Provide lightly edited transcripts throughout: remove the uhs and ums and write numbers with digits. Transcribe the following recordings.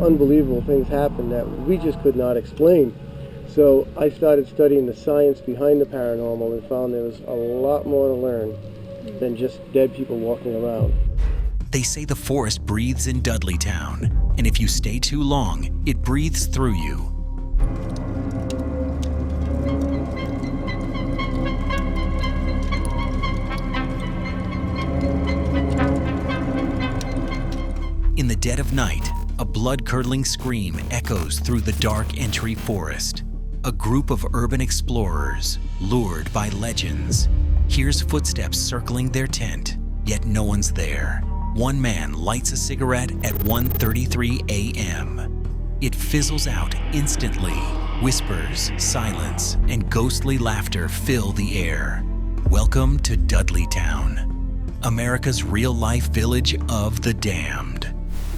unbelievable things happen that we just could not explain. So I started studying the science behind the paranormal and found there was a lot more to learn than just dead people walking around. They say the forest breathes in Dudleytown, and if you stay too long, it breathes through you. In the dead of night, a blood-curdling scream echoes through the dark entry forest. A group of urban explorers, lured by legends, hears footsteps circling their tent, yet no one's there. One man lights a cigarette at 1:33 a.m. It fizzles out instantly. Whispers, silence, and ghostly laughter fill the air. Welcome to Dudleytown, America's real-life village of the damned,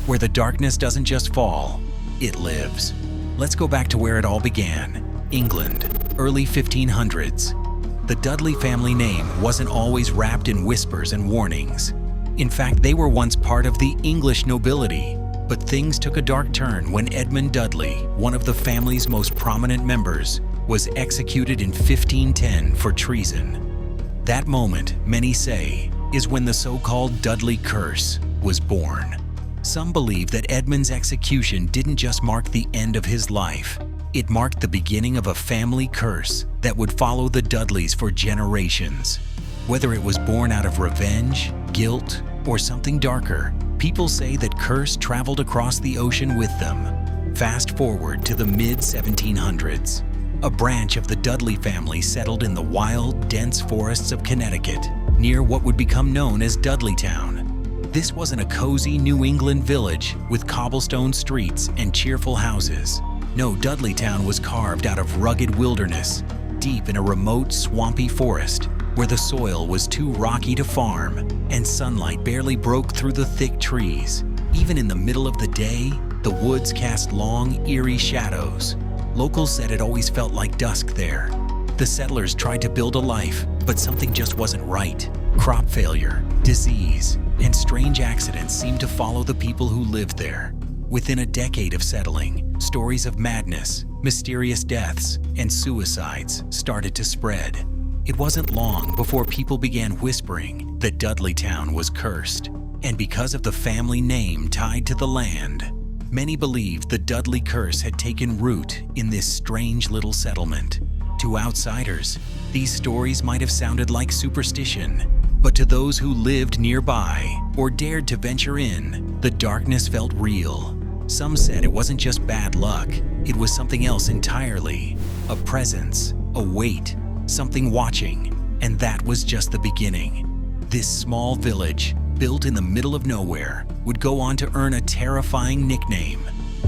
where the darkness doesn't just fall, it lives. Let's go back to where it all began. England, early 1500s. The Dudley family name wasn't always wrapped in whispers and warnings. In fact, they were once part of the English nobility, but things took a dark turn when Edmund Dudley, one of the family's most prominent members, was executed in 1510 for treason. That moment, many say, is when the so-called Dudley curse was born. Some believe that Edmund's execution didn't just mark the end of his life. It marked the beginning of a family curse that would follow the Dudleys for generations. Whether it was born out of revenge, guilt, or something darker, people say that curse traveled across the ocean with them. Fast forward to the mid-1700s. A branch of the Dudley family settled in the wild, dense forests of Connecticut, near what would become known as Dudleytown. This wasn't a cozy New England village with cobblestone streets and cheerful houses. No, Dudleytown was carved out of rugged wilderness, deep in a remote, swampy forest where the soil was too rocky to farm and sunlight barely broke through the thick trees. Even in the middle of the day, the woods cast long, eerie shadows. Locals said it always felt like dusk there. The settlers tried to build a life, but something just wasn't right. Crop failure, disease, and strange accidents seemed to follow the people who lived there. Within a decade of settling, stories of madness, mysterious deaths, and suicides started to spread. It wasn't long before people began whispering that Dudleytown was cursed. And because of the family name tied to the land, many believed the Dudley curse had taken root in this strange little settlement. To outsiders, these stories might have sounded like superstition, but to those who lived nearby or dared to venture in, the darkness felt real. Some said it wasn't just bad luck, it was something else entirely. A presence, a weight, something watching, and that was just the beginning. This small village, built in the middle of nowhere, would go on to earn a terrifying nickname,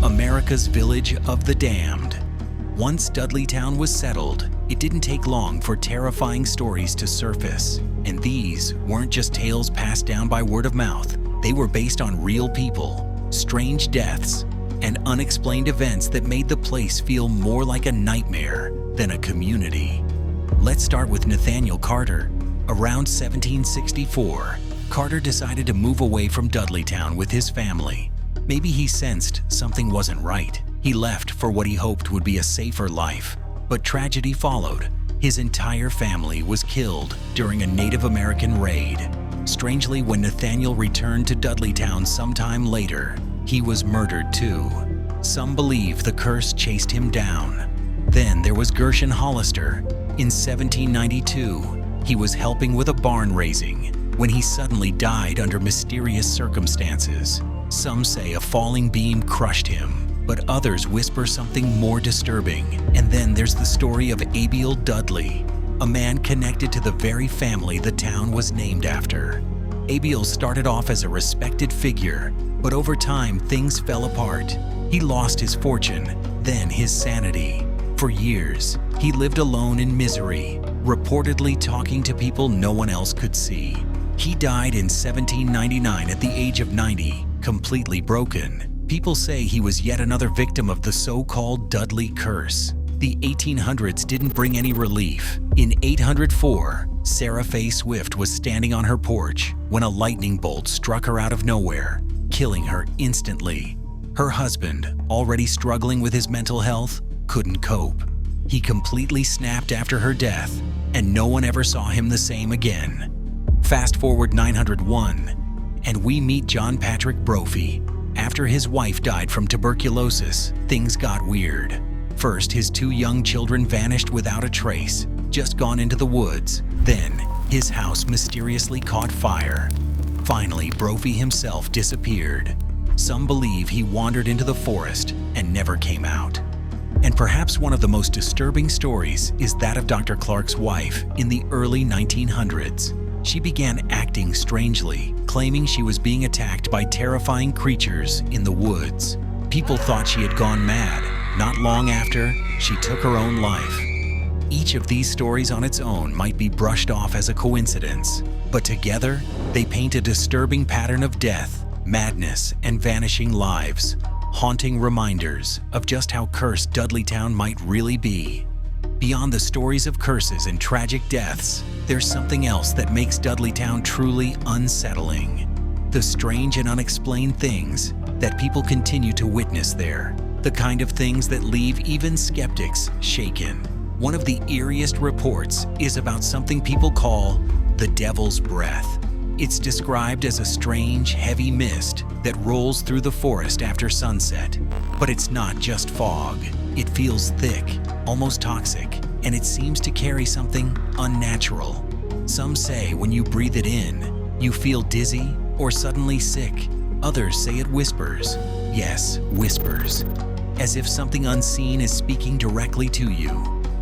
America's Village of the Damned. Once Dudleytown was settled, it didn't take long for terrifying stories to surface. And these weren't just tales passed down by word of mouth. They were based on real people, strange deaths, and unexplained events that made the place feel more like a nightmare than a community. Let's start with Nathaniel Carter. Around 1764, Carter decided to move away from Dudleytown with his family. Maybe he sensed something wasn't right. He left for what he hoped would be a safer life, but tragedy followed. His entire family was killed during a Native American raid. Strangely, when Nathaniel returned to Dudleytown sometime later, he was murdered too. Some believe the curse chased him down. Then there was Gershon Hollister. In 1792, he was helping with a barn raising when he suddenly died under mysterious circumstances. Some say a falling beam crushed him, but others whisper something more disturbing. And then there's the story of Abiel Dudley, a man connected to the very family the town was named after. Abiel started off as a respected figure, but over time things fell apart. He lost his fortune, then his sanity. For years, he lived alone in misery, reportedly talking to people no one else could see. He died in 1799 at the age of 90, completely broken. People say he was yet another victim of the so-called Dudley curse. The 1800s didn't bring any relief. In 804, Sarah Faye Swift was standing on her porch when a lightning bolt struck her out of nowhere, killing her instantly. Her husband, already struggling with his mental health, couldn't cope. He completely snapped after her death, and no one ever saw him the same again. Fast forward 901, and we meet John Patrick Brophy. After his wife died from tuberculosis, things got weird. First, his 2 young children vanished without a trace, just gone into the woods. Then, his house mysteriously caught fire. Finally, Brophy himself disappeared. Some believe he wandered into the forest and never came out. And perhaps one of the most disturbing stories is that of Dr. Clark's wife in the early 1900s. She began acting strangely, claiming she was being attacked by terrifying creatures in the woods. People thought she had gone mad. Not long after, she took her own life. Each of these stories on its own might be brushed off as a coincidence, but together, they paint a disturbing pattern of death, madness, and vanishing lives, haunting reminders of just how cursed Dudleytown might really be. Beyond the stories of curses and tragic deaths, there's something else that makes Dudleytown truly unsettling. The strange and unexplained things that people continue to witness there. The kind of things that leave even skeptics shaken. One of the eeriest reports is about something people call the devil's breath. It's described as a strange, heavy mist that rolls through the forest after sunset. But it's not just fog. It feels thick, almost toxic, and it seems to carry something unnatural. Some say when you breathe it in, you feel dizzy or suddenly sick. Others say it whispers. Yes, whispers. As if something unseen is speaking directly to you.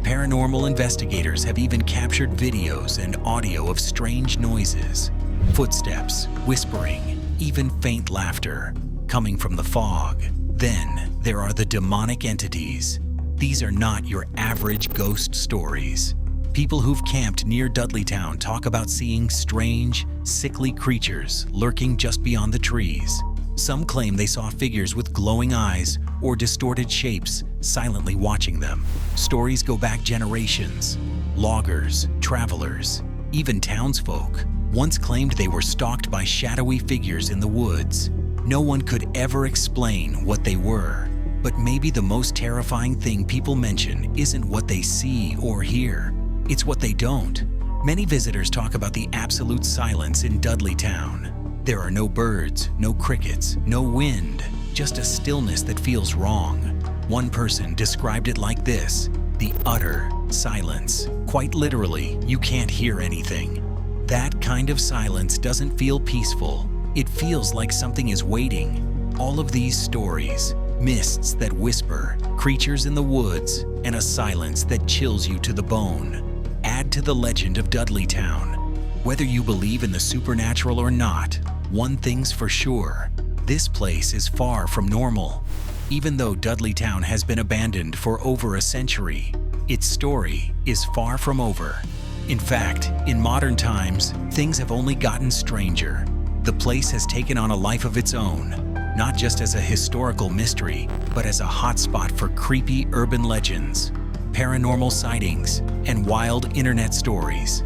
Paranormal investigators have even captured videos and audio of strange noises. Footsteps, whispering, even faint laughter coming from the fog. Then there are the demonic entities. These are not your average ghost stories. People who've camped near Dudleytown talk about seeing strange, sickly creatures lurking just beyond the trees. Some claim they saw figures with glowing eyes or distorted shapes silently watching them. Stories go back generations. Loggers, travelers, even townsfolk once claimed they were stalked by shadowy figures in the woods. No one could ever explain what they were, but maybe the most terrifying thing people mention isn't what they see or hear, it's what they don't. Many visitors talk about the absolute silence in Dudleytown. There are no birds, no crickets, no wind, just a stillness that feels wrong. One person described it like this: the utter silence. Quite literally, you can't hear anything. That kind of silence doesn't feel peaceful. It feels like something is waiting. All of these stories, mists that whisper, creatures in the woods, and a silence that chills you to the bone, add to the legend of Dudleytown. Whether you believe in the supernatural or not, one thing's for sure: this place is far from normal. Even though Dudleytown has been abandoned for over a century, its story is far from over. In fact, in modern times, things have only gotten stranger. The place has taken on a life of its own, not just as a historical mystery, but as a hotspot for creepy urban legends, paranormal sightings, and wild internet stories.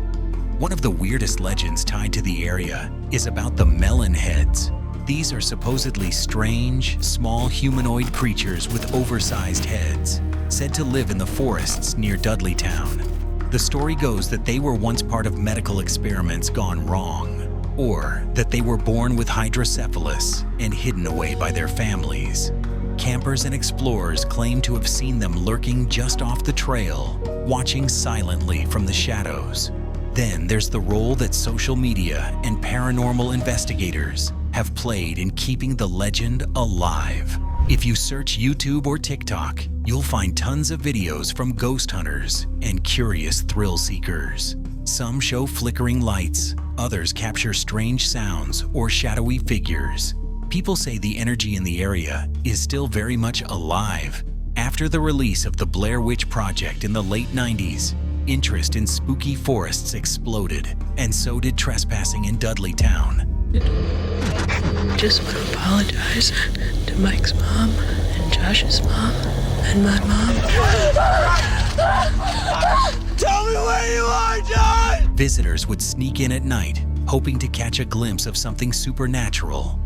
One of the weirdest legends tied to the area is about the Melon heads. These are supposedly strange, small humanoid creatures with oversized heads, said to live in the forests near Dudleytown. The story goes that they were once part of medical experiments gone wrong, or that they were born with hydrocephalus and hidden away by their families. Campers and explorers claim to have seen them lurking just off the trail, watching silently from the shadows. Then there's the role that social media and paranormal investigators have played in keeping the legend alive. If you search YouTube or TikTok, you'll find tons of videos from ghost hunters and curious thrill seekers. Some show flickering lights, others capture strange sounds or shadowy figures. People say the energy in the area is still very much alive. After the release of the Blair Witch Project in the late 90s, interest in spooky forests exploded, and so did trespassing in Dudleytown. Just want to apologize to Mike's mom and Josh's mom and my mom. Tell me where you are, John! Visitors would sneak in at night, hoping to catch a glimpse of something supernatural.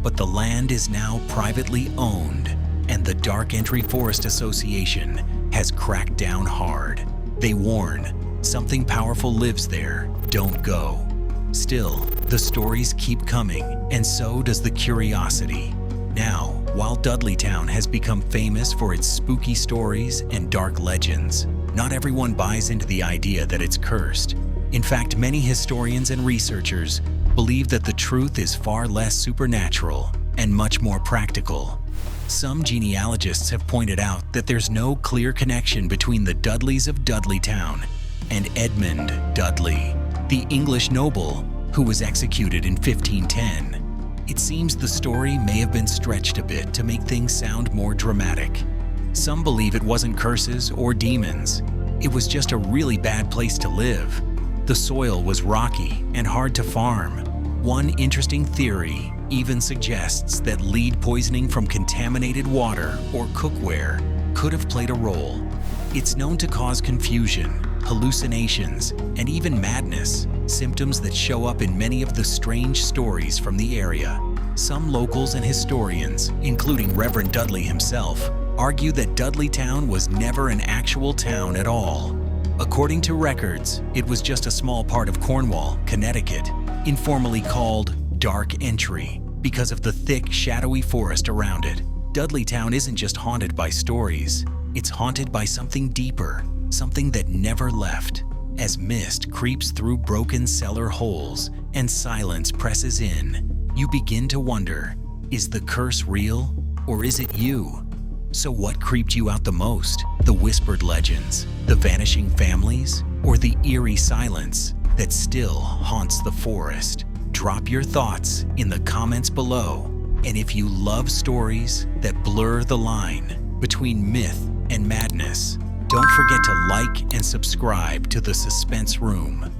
but the land is now privately owned, and the Dark Entry Forest Association has cracked down hard. They warn, something powerful lives there, don't go. Still, the stories keep coming, and so does the curiosity. Now, while Dudleytown has become famous for its spooky stories and dark legends, not everyone buys into the idea that it's cursed. In fact, many historians and researchers believe that the truth is far less supernatural and much more practical. Some genealogists have pointed out that there's no clear connection between the Dudleys of Dudleytown and Edmund Dudley, the English noble who was executed in 1510. It seems the story may have been stretched a bit to make things sound more dramatic. Some believe it wasn't curses or demons. It was just a really bad place to live. The soil was rocky and hard to farm. One interesting theory even suggests that lead poisoning from contaminated water or cookware could have played a role. It's known to cause confusion, hallucinations, and even madness, symptoms that show up in many of the strange stories from the area. Some locals and historians, including Reverend Dudley himself, argue that Dudleytown was never an actual town at all. According to records, it was just a small part of Cornwall, Connecticut, informally called Dark Entry because of the thick, shadowy forest around it. Dudleytown isn't just haunted by stories, it's haunted by something deeper, something that never left. As mist creeps through broken cellar holes and silence presses in, you begin to wonder, is the curse real or is it you? So what creeped you out the most? The whispered legends, the vanishing families, or the eerie silence that still haunts the forest? Drop your thoughts in the comments below. And if you love stories that blur the line between myth and madness, don't forget to like and subscribe to the Suspense Room.